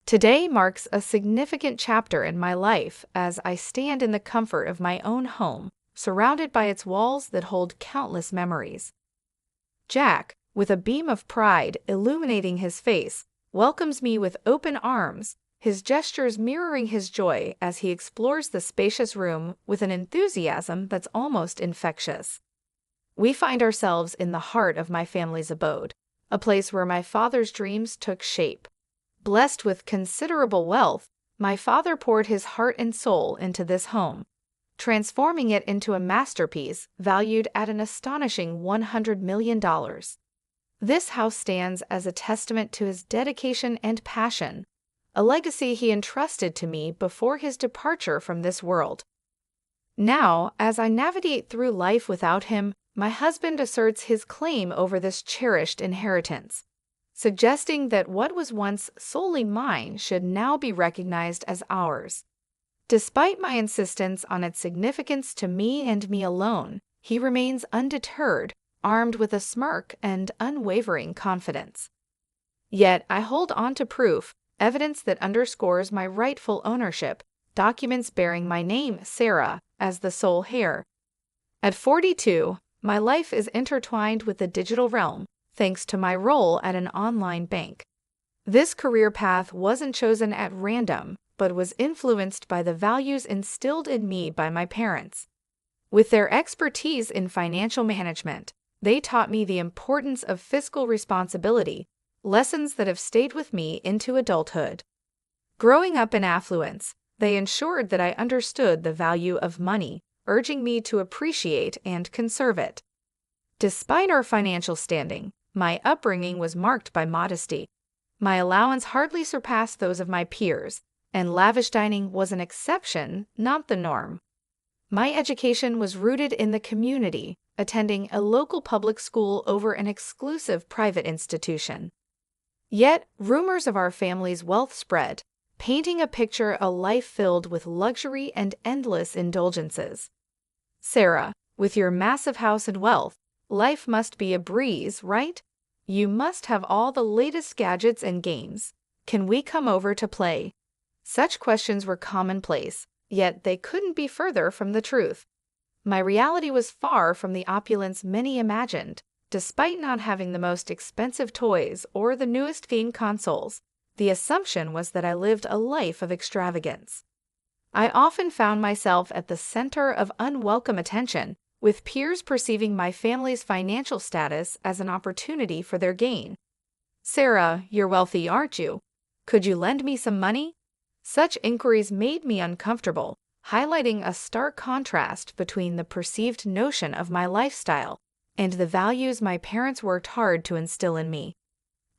Today marks a significant chapter in my life as I stand in the comfort of my own home, surrounded by its walls that hold countless memories. Jack, with a beam of pride illuminating his face, welcomes me with open arms, his gestures mirroring his joy as he explores the spacious room with an enthusiasm that's almost infectious. We find ourselves in the heart of my family's abode, a place where my father's dreams took shape. Blessed with considerable wealth, my father poured his heart and soul into this home, transforming it into a masterpiece valued at an astonishing $100 million. This house stands as a testament to his dedication and passion, a legacy he entrusted to me before his departure from this world. Now, as I navigate through life without him, my husband asserts his claim over this cherished inheritance, suggesting that what was once solely mine should now be recognized as ours. Despite my insistence on its significance to me and me alone, he remains undeterred, armed with a smirk and unwavering confidence. Yet I hold on to proof, evidence that underscores my rightful ownership, documents bearing my name, Sarah, as the sole heir. At 42, my life is intertwined with the digital realm, thanks to my role at an online bank. This career path wasn't chosen at random, but was influenced by the values instilled in me by my parents. With their expertise in financial management, they taught me the importance of fiscal responsibility, lessons that have stayed with me into adulthood. Growing up in affluence, they ensured that I understood the value of money, urging me to appreciate and conserve it. Despite our financial standing, my upbringing was marked by modesty. My allowance hardly surpassed those of my peers, and lavish dining was an exception, not the norm. My education was rooted in the community, attending a local public school over an exclusive private institution. Yet, rumors of our family's wealth spread, painting a picture of a life filled with luxury and endless indulgences. Sarah, with your massive house and wealth, life must be a breeze, right? You must have all the latest gadgets and games. Can we come over to play? Such questions were commonplace, yet they couldn't be further from the truth. My reality was far from the opulence many imagined. Despite not having the most expensive toys or the newest game consoles, the assumption was that I lived a life of extravagance. I often found myself at the center of unwelcome attention, with peers perceiving my family's financial status as an opportunity for their gain. "Sarah, you're wealthy, aren't you? Could you lend me some money?" Such inquiries made me uncomfortable, highlighting a stark contrast between the perceived notion of my lifestyle and the values my parents worked hard to instill in me.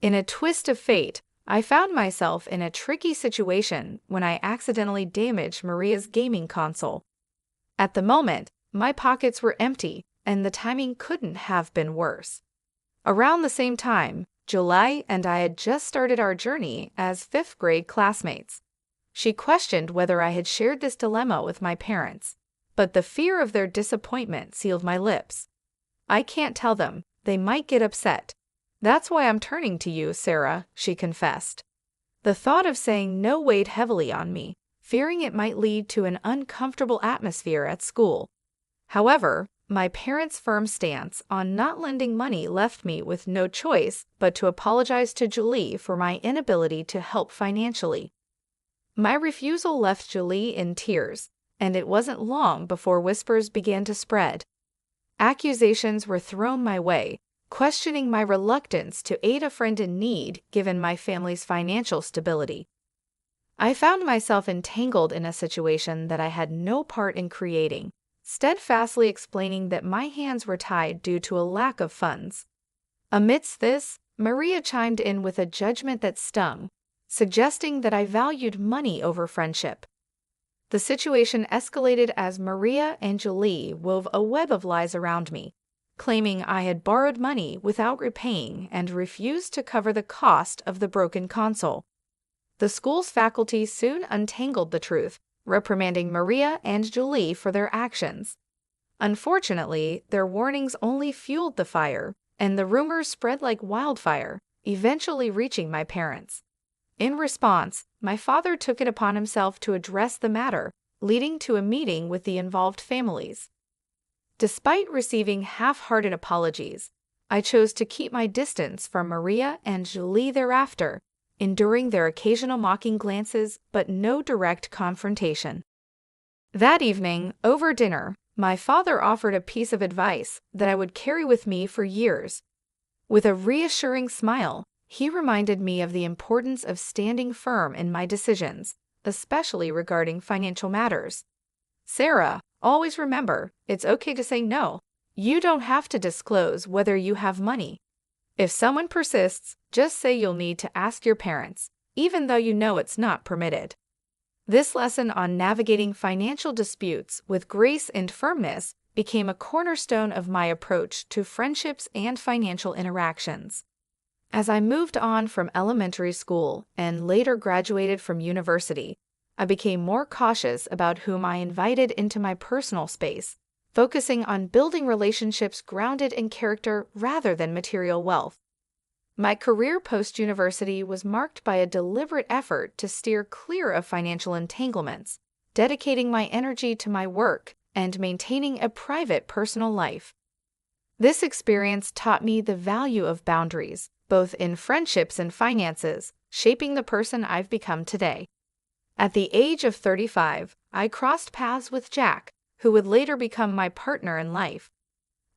In a twist of fate, I found myself in a tricky situation when I accidentally damaged Maria's gaming console. At the moment, my pockets were empty, and the timing couldn't have been worse. Around the same time, July and I had just started our journey as fifth-grade classmates. She questioned whether I had shared this dilemma with my parents, but the fear of their disappointment sealed my lips. "I can't tell them. They might get upset. That's why I'm turning to you, Sarah," she confessed. The thought of saying no weighed heavily on me, fearing it might lead to an uncomfortable atmosphere at school. However, my parents' firm stance on not lending money left me with no choice but to apologize to Julie for my inability to help financially. My refusal left Julie in tears, and it wasn't long before whispers began to spread. Accusations were thrown my way, questioning my reluctance to aid a friend in need given my family's financial stability. I found myself entangled in a situation that I had no part in creating, steadfastly explaining that my hands were tied due to a lack of funds. Amidst this, Maria chimed in with a judgment that stung, suggesting that I valued money over friendship. The situation escalated as Maria and Julie wove a web of lies around me, claiming I had borrowed money without repaying and refused to cover the cost of the broken console. The school's faculty soon untangled the truth, reprimanding Maria and Julie for their actions. Unfortunately, their warnings only fueled the fire, and the rumors spread like wildfire, eventually reaching my parents. In response, my father took it upon himself to address the matter, leading to a meeting with the involved families. Despite receiving half-hearted apologies, I chose to keep my distance from Maria and Julie thereafter, enduring their occasional mocking glances but no direct confrontation. That evening, over dinner, my father offered a piece of advice that I would carry with me for years. With a reassuring smile, he reminded me of the importance of standing firm in my decisions, especially regarding financial matters. "Sarah, always remember, it's okay to say no. You don't have to disclose whether you have money. If someone persists, just say you'll need to ask your parents, even though you know it's not permitted." This lesson on navigating financial disputes with grace and firmness became a cornerstone of my approach to friendships and financial interactions. As I moved on from elementary school and later graduated from university, I became more cautious about whom I invited into my personal space, focusing on building relationships grounded in character rather than material wealth. My career post-university was marked by a deliberate effort to steer clear of financial entanglements, dedicating my energy to my work and maintaining a private personal life. This experience taught me the value of boundaries, both in friendships and finances, shaping the person I've become today. At the age of 35, I crossed paths with Jack, who would later become my partner in life.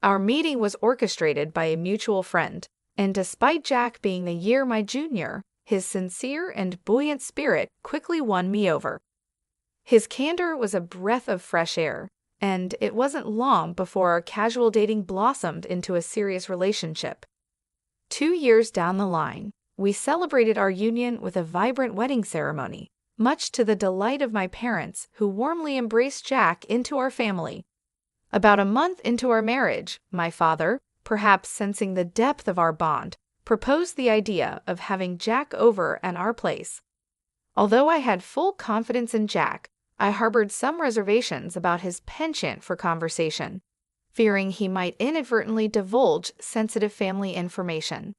Our meeting was orchestrated by a mutual friend, and despite Jack being a year my junior, his sincere and buoyant spirit quickly won me over. His candor was a breath of fresh air, and it wasn't long before our casual dating blossomed into a serious relationship. 2 years down the line, we celebrated our union with a vibrant wedding ceremony, much to the delight of my parents, who warmly embraced Jack into our family. About a month into our marriage, my father, perhaps sensing the depth of our bond, proposed the idea of having Jack over at our place. Although I had full confidence in Jack, I harbored some reservations about his penchant for conversation, fearing he might inadvertently divulge sensitive family information.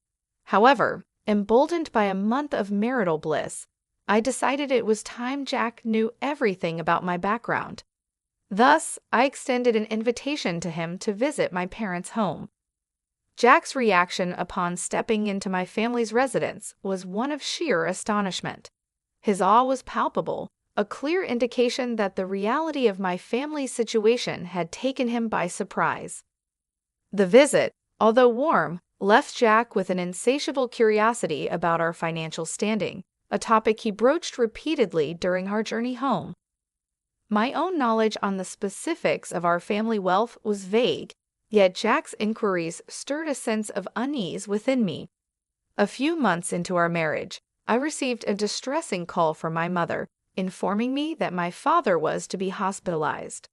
However, emboldened by a month of marital bliss, I decided it was time Jack knew everything about my background. Thus, I extended an invitation to him to visit my parents' home. Jack's reaction upon stepping into my family's residence was one of sheer astonishment. His awe was palpable, a clear indication that the reality of my family's situation had taken him by surprise. The visit, although warm, left Jack with an insatiable curiosity about our financial standing, a topic he broached repeatedly during our journey home. My own knowledge on the specifics of our family wealth was vague, yet Jack's inquiries stirred a sense of unease within me. A few months into our marriage, I received a distressing call from my mother, informing me that my father was to be hospitalized.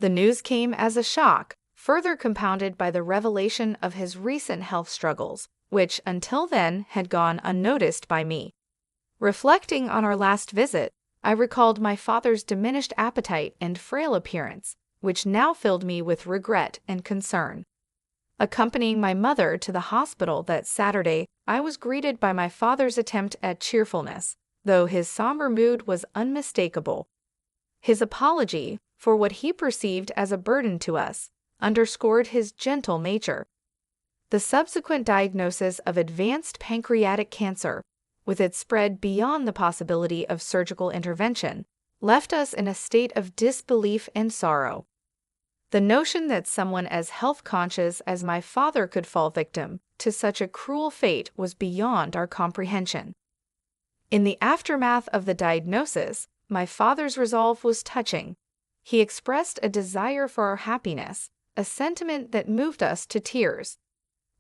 The news came as a shock, further compounded by the revelation of his recent health struggles, which until then had gone unnoticed by me. Reflecting on our last visit, I recalled my father's diminished appetite and frail appearance, which now filled me with regret and concern. Accompanying my mother to the hospital that Saturday, I was greeted by my father's attempt at cheerfulness, though his somber mood was unmistakable. His apology, for what he perceived as a burden to us, underscored his gentle nature. The subsequent diagnosis of advanced pancreatic cancer, with its spread beyond the possibility of surgical intervention, left us in a state of disbelief and sorrow. The notion that someone as health-conscious as my father could fall victim to such a cruel fate was beyond our comprehension. In the aftermath of the diagnosis, my father's resolve was touching. He expressed a desire for our happiness, a sentiment that moved us to tears.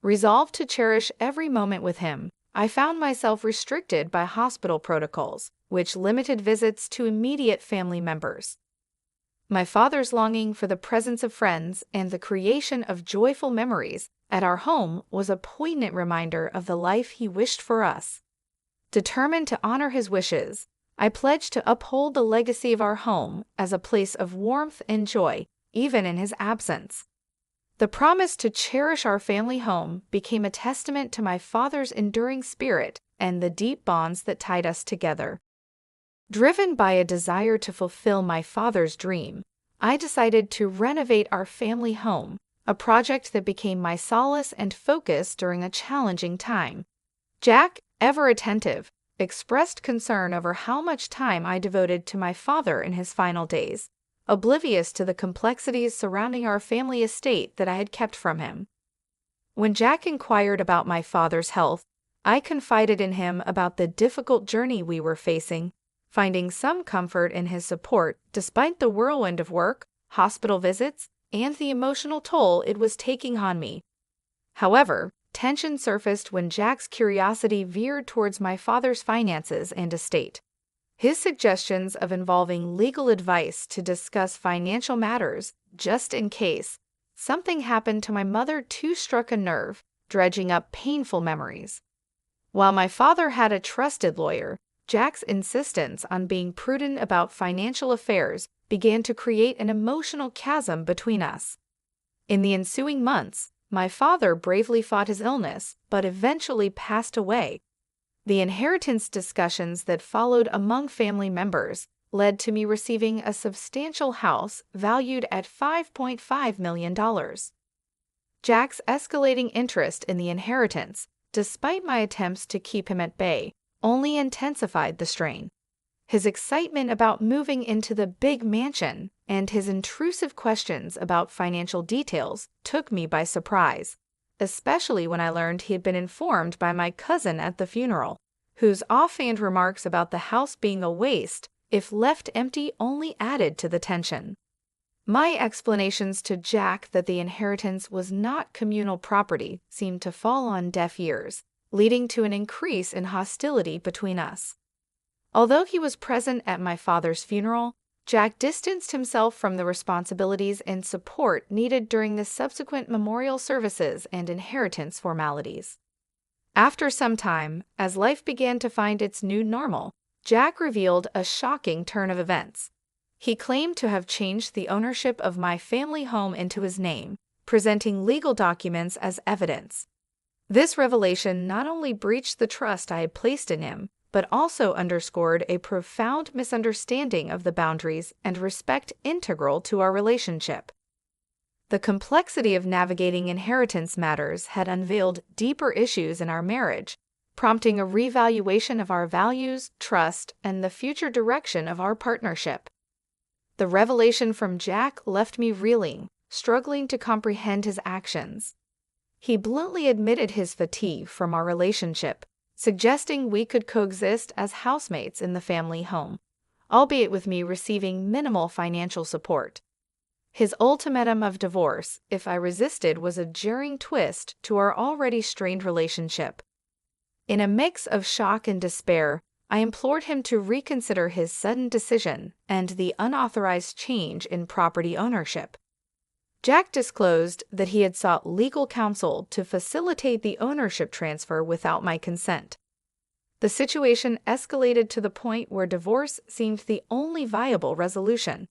Resolved to cherish every moment with him, I found myself restricted by hospital protocols, which limited visits to immediate family members. My father's longing for the presence of friends and the creation of joyful memories at our home was a poignant reminder of the life he wished for us. Determined to honor his wishes, I pledged to uphold the legacy of our home as a place of warmth and joy, even in his absence. The promise to cherish our family home became a testament to my father's enduring spirit and the deep bonds that tied us together. Driven by a desire to fulfill my father's dream, I decided to renovate our family home, a project that became my solace and focus during a challenging time. Jack, ever attentive, expressed concern over how much time I devoted to my father in his final days, oblivious to the complexities surrounding our family estate that I had kept from him. When Jack inquired about my father's health, I confided in him about the difficult journey we were facing, finding some comfort in his support despite the whirlwind of work, hospital visits, and the emotional toll it was taking on me. However, tension surfaced when Jack's curiosity veered towards my father's finances and estate. His suggestions of involving legal advice to discuss financial matters, just in case something happened to my mother, too struck a nerve, dredging up painful memories. While my father had a trusted lawyer, Jack's insistence on being prudent about financial affairs began to create an emotional chasm between us. In the ensuing months, my father bravely fought his illness, but eventually passed away. The inheritance discussions that followed among family members led to me receiving a substantial house valued at $5.5 million. Jack's escalating interest in the inheritance, despite my attempts to keep him at bay, only intensified the strain. His excitement about moving into the big mansion and his intrusive questions about financial details took me by surprise, especially when I learned he had been informed by my cousin at the funeral, whose offhand remarks about the house being a waste if left empty only added to the tension. My explanations to Jack that the inheritance was not communal property seemed to fall on deaf ears, leading to an increase in hostility between us. Although he was present at my father's funeral, Jack distanced himself from the responsibilities and support needed during the subsequent memorial services and inheritance formalities. After some time, as life began to find its new normal, Jack revealed a shocking turn of events. He claimed to have changed the ownership of my family home into his name, presenting legal documents as evidence. This revelation not only breached the trust I had placed in him, but also underscored a profound misunderstanding of the boundaries and respect integral to our relationship. The complexity of navigating inheritance matters had unveiled deeper issues in our marriage, prompting a reevaluation of our values, trust, and the future direction of our partnership. The revelation from Jack left me reeling, struggling to comprehend his actions. He bluntly admitted his fatigue from our relationship, suggesting we could coexist as housemates in the family home, albeit with me receiving minimal financial support. His ultimatum of divorce, if I resisted, was a jarring twist to our already strained relationship. In a mix of shock and despair, I implored him to reconsider his sudden decision and the unauthorized change in property ownership. Jack disclosed that he had sought legal counsel to facilitate the ownership transfer without my consent. The situation escalated to the point where divorce seemed the only viable resolution.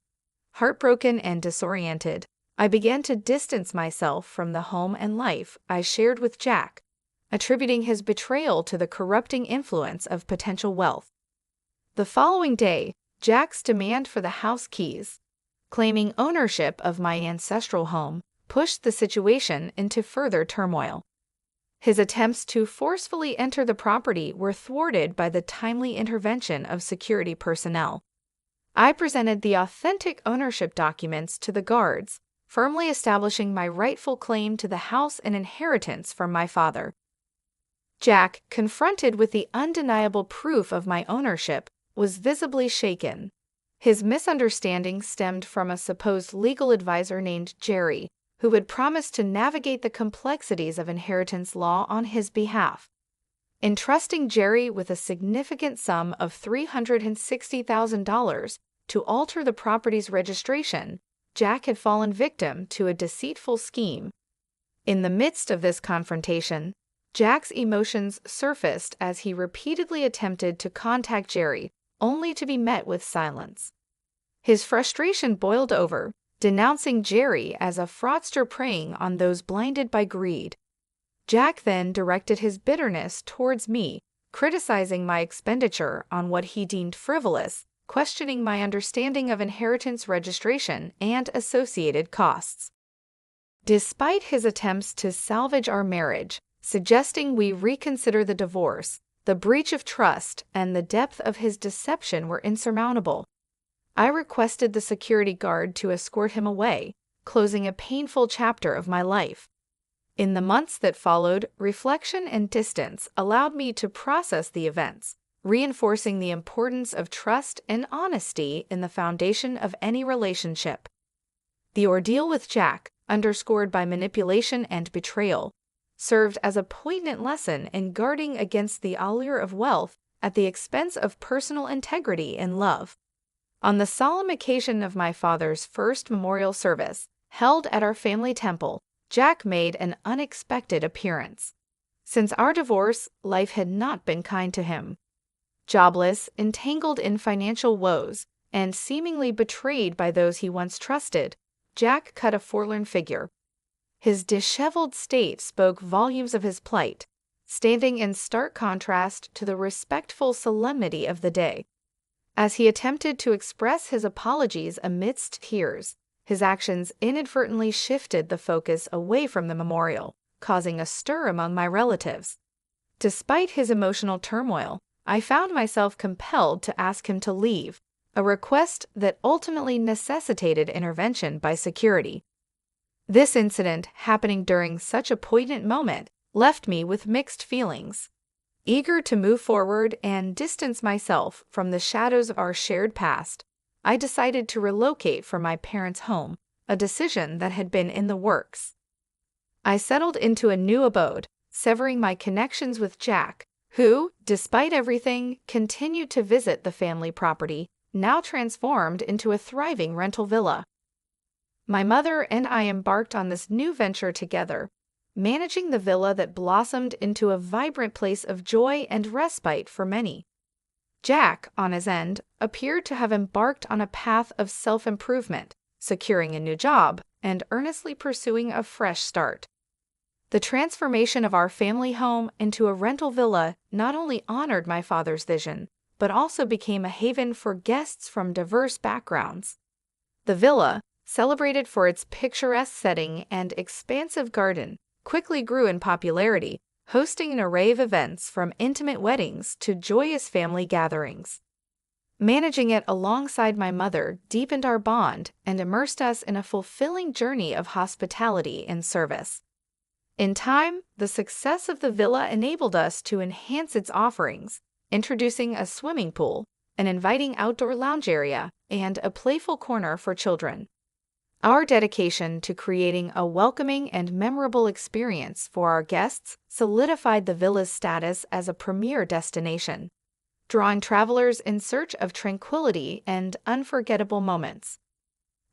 Heartbroken and disoriented, I began to distance myself from the home and life I shared with Jack, attributing his betrayal to the corrupting influence of potential wealth. The following day, Jack's demand for the house keys, claiming ownership of my ancestral home, pushed the situation into further turmoil. His attempts to forcefully enter the property were thwarted by the timely intervention of security personnel. I presented the authentic ownership documents to the guards, firmly establishing my rightful claim to the house and inheritance from my father. Jack, confronted with the undeniable proof of my ownership, was visibly shaken. His misunderstanding stemmed from a supposed legal advisor named Jerry, who had promised to navigate the complexities of inheritance law on his behalf. Entrusting Jerry with a significant sum of $360,000 to alter the property's registration, Jack had fallen victim to a deceitful scheme. In the midst of this confrontation, Jack's emotions surfaced as he repeatedly attempted to contact Jerry, only to be met with silence. His frustration boiled over, denouncing Jerry as a fraudster preying on those blinded by greed. Jack then directed his bitterness towards me, criticizing my expenditure on what he deemed frivolous, questioning my understanding of inheritance registration and associated costs. Despite his attempts to salvage our marriage, suggesting we reconsider the divorce, the breach of trust and the depth of his deception were insurmountable. I requested the security guard to escort him away, closing a painful chapter of my life. In the months that followed, reflection and distance allowed me to process the events, reinforcing the importance of trust and honesty in the foundation of any relationship. The ordeal with Jack, underscored by manipulation and betrayal, served as a poignant lesson in guarding against the allure of wealth at the expense of personal integrity and love. On the solemn occasion of my father's first memorial service, held at our family temple, Jack made an unexpected appearance. Since our divorce, life had not been kind to him. Jobless, entangled in financial woes, and seemingly betrayed by those he once trusted, Jack cut a forlorn figure. His disheveled state spoke volumes of his plight, standing in stark contrast to the respectful solemnity of the day. As he attempted to express his apologies amidst tears, his actions inadvertently shifted the focus away from the memorial, causing a stir among my relatives. Despite his emotional turmoil, I found myself compelled to ask him to leave, a request that ultimately necessitated intervention by security. This incident, happening during such a poignant moment, left me with mixed feelings. Eager to move forward and distance myself from the shadows of our shared past, I decided to relocate from my parents' home, a decision that had been in the works. I settled into a new abode, severing my connections with Jack, who, despite everything, continued to visit the family property, now transformed into a thriving rental villa. My mother and I embarked on this new venture together, managing the villa that blossomed into a vibrant place of joy and respite for many. Jack, on his end, appeared to have embarked on a path of self-improvement, securing a new job and earnestly pursuing a fresh start. The transformation of our family home into a rental villa not only honored my father's vision, but also became a haven for guests from diverse backgrounds. The villa, celebrated for its picturesque setting and expansive garden, quickly grew in popularity, hosting an array of events from intimate weddings to joyous family gatherings. Managing it alongside my mother deepened our bond and immersed us in a fulfilling journey of hospitality and service. In time, the success of the villa enabled us to enhance its offerings, introducing a swimming pool, an inviting outdoor lounge area, and a playful corner for children. Our dedication to creating a welcoming and memorable experience for our guests solidified the villa's status as a premier destination, drawing travelers in search of tranquility and unforgettable moments.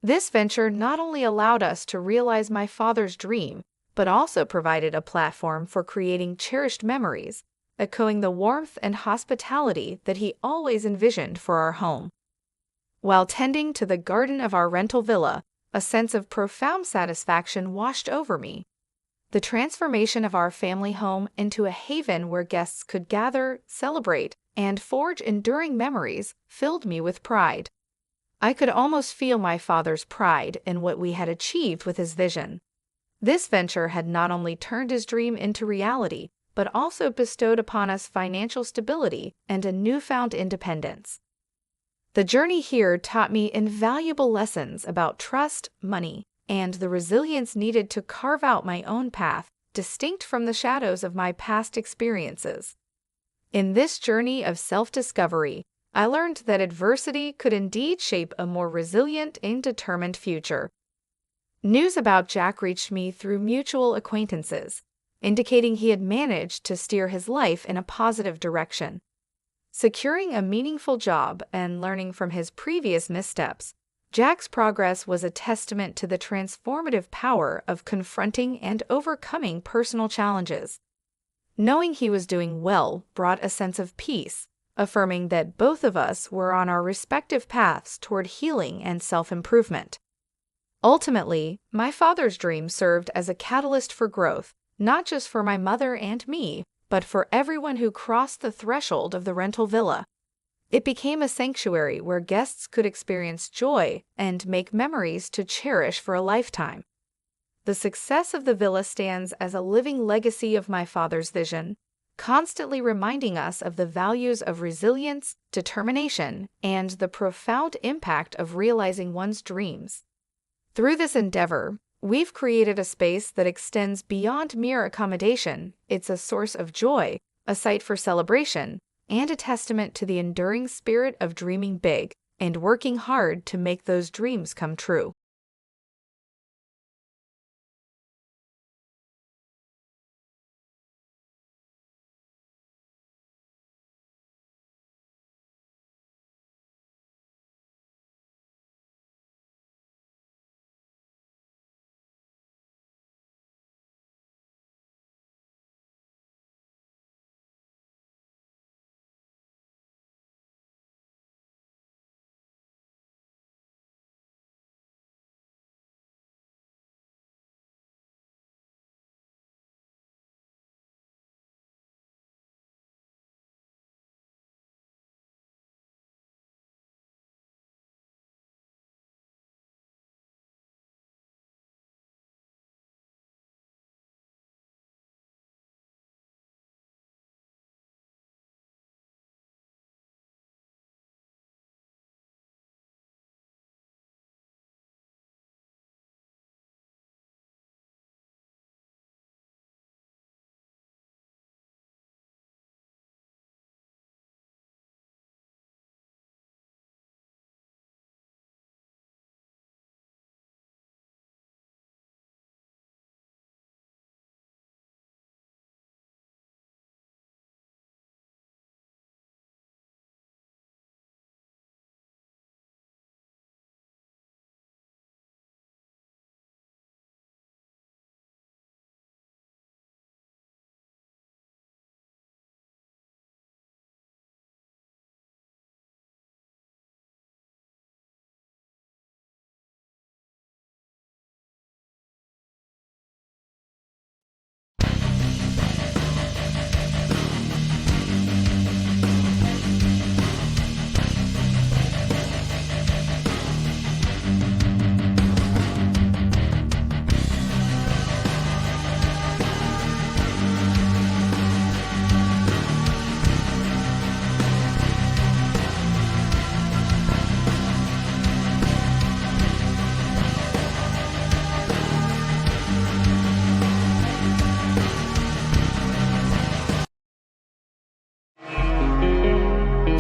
This venture not only allowed us to realize my father's dream, but also provided a platform for creating cherished memories, echoing the warmth and hospitality that he always envisioned for our home. While tending to the garden of our rental villa, a sense of profound satisfaction washed over me. The transformation of our family home into a haven where guests could gather, celebrate, and forge enduring memories filled me with pride. I could almost feel my father's pride in what we had achieved with his vision. This venture had not only turned his dream into reality, but also bestowed upon us financial stability and a newfound independence. The journey here taught me invaluable lessons about trust, money, and the resilience needed to carve out my own path, distinct from the shadows of my past experiences. In this journey of self-discovery, I learned that adversity could indeed shape a more resilient and determined future. News about Jack reached me through mutual acquaintances, indicating he had managed to steer his life in a positive direction. Securing a meaningful job and learning from his previous missteps, Jack's progress was a testament to the transformative power of confronting and overcoming personal challenges. Knowing he was doing well brought a sense of peace, affirming that both of us were on our respective paths toward healing and self-improvement. Ultimately, my father's dream served as a catalyst for growth, not just for my mother and me, but for everyone who crossed the threshold of the rental villa. It became a sanctuary where guests could experience joy and make memories to cherish for a lifetime. The success of the villa stands as a living legacy of my father's vision, constantly reminding us of the values of resilience, determination, and the profound impact of realizing one's dreams. Through this endeavor, we've created a space that extends beyond mere accommodation. It's a source of joy, a site for celebration, and a testament to the enduring spirit of dreaming big and working hard to make those dreams come true.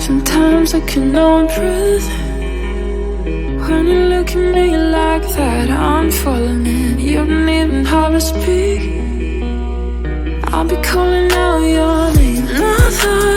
Sometimes I can no breathe when you look at me like that. I'm falling in. You don't even have to speak. I'll be calling out your name. Nothing